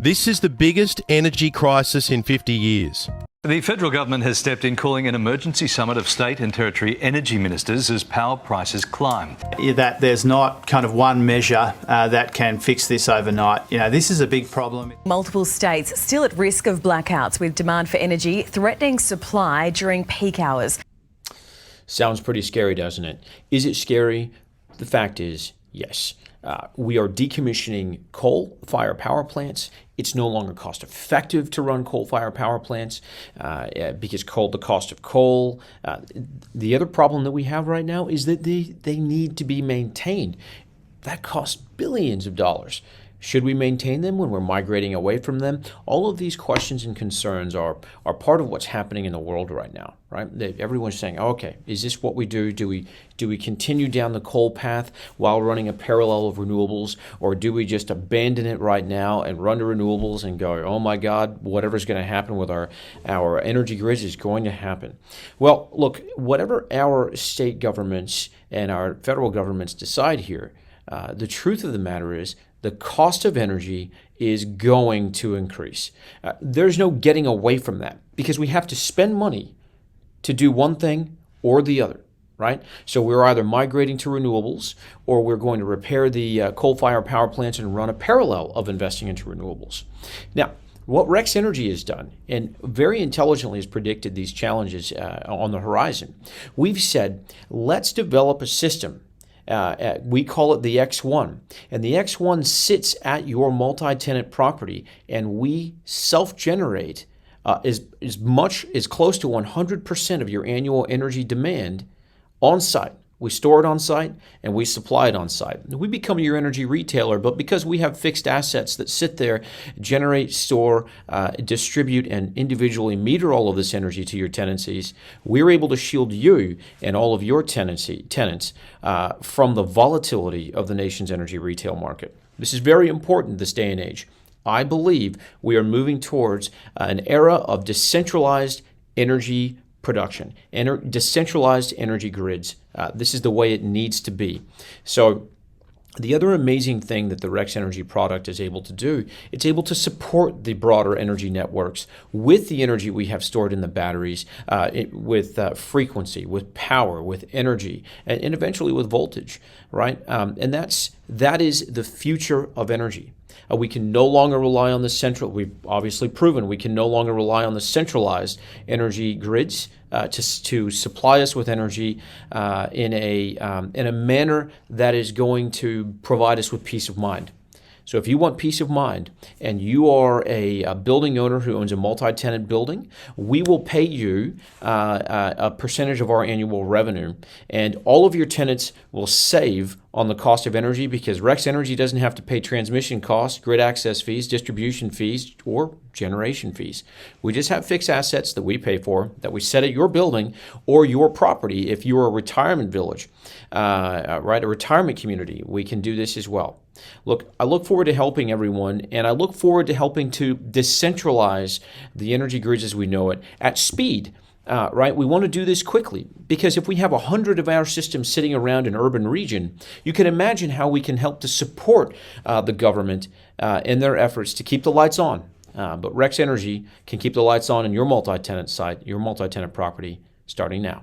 This is the biggest energy crisis in 50 years. The federal government has stepped in, calling an emergency summit of state and territory energy ministers as power prices climb. That there's not kind of one measure that can fix this overnight. This is a big problem. Multiple states still at risk of blackouts, with demand for energy threatening supply during peak hours. Sounds pretty scary, doesn't it? Is it scary? The fact is, yes. We are decommissioning coal-fired power plants. It's no longer cost-effective to run coal-fired power plants because the cost of coal. The other problem that we have right now is that they need to be maintained. That costs billions of dollars. Should we maintain them when we're migrating away from them? All of these questions and concerns are part of what's happening in the world right now, right? Everyone's saying, okay, is this what we do? Do we continue down the coal path while running a parallel of renewables, or do we just abandon it right now and run to renewables and go, oh my God, whatever's going to happen with our energy grids is going to happen? Well, look, whatever our state governments and our federal governments decide here, the truth of the matter is the cost of energy is going to increase. There's no getting away from that because we have to spend money to do one thing or the other, right? So we're either migrating to renewables or we're going to repair the coal-fired power plants and run a parallel of investing into renewables. Now, what Rex Energy has done, and very intelligently has predicted these challenges on the horizon, we've said, let's develop a system. We call it the X1, and the X1 sits at your multi-tenant property, and we self-generate as close to 100% of your annual energy demand on site. We store it on site and we supply it on site. We become your energy retailer, but because we have fixed assets that sit there, generate, store, distribute, and individually meter all of this energy to your tenancies, we're able to shield you and all of your tenants from the volatility of the nation's energy retail market. This is very important this day and age. I believe we are moving towards an era of decentralized energy production, decentralized energy grids. This is the way it needs to be. So the other amazing thing that the Rex Energy product is able to do, it's able to support the broader energy networks with the energy we have stored in the batteries, with frequency, with power, with energy, and eventually with voltage, right? And that is the future of energy. We can no longer rely on we've obviously proven we can no longer rely on the centralized energy grids to supply us with energy in a manner that is going to provide us with peace of mind. So if you want peace of mind and you are a building owner who owns a multi-tenant building, we will pay you a percentage of our annual revenue, and all of your tenants will save on the cost of energy because Rex Energy doesn't have to pay transmission costs, grid access fees, distribution fees, or generation fees. We just have fixed assets that we pay for, that we set at your building or your property. If you're a retirement village, a retirement community, we can do this as well. Look, I look forward to helping everyone, and I look forward to helping to decentralize the energy grids as we know it at speed. We want to do this quickly because if we have 100 of our systems sitting around an urban region, you can imagine how we can help to support the government in their efforts to keep the lights on. But Rex Energy can keep the lights on in your multi-tenant site, your multi-tenant property, starting now.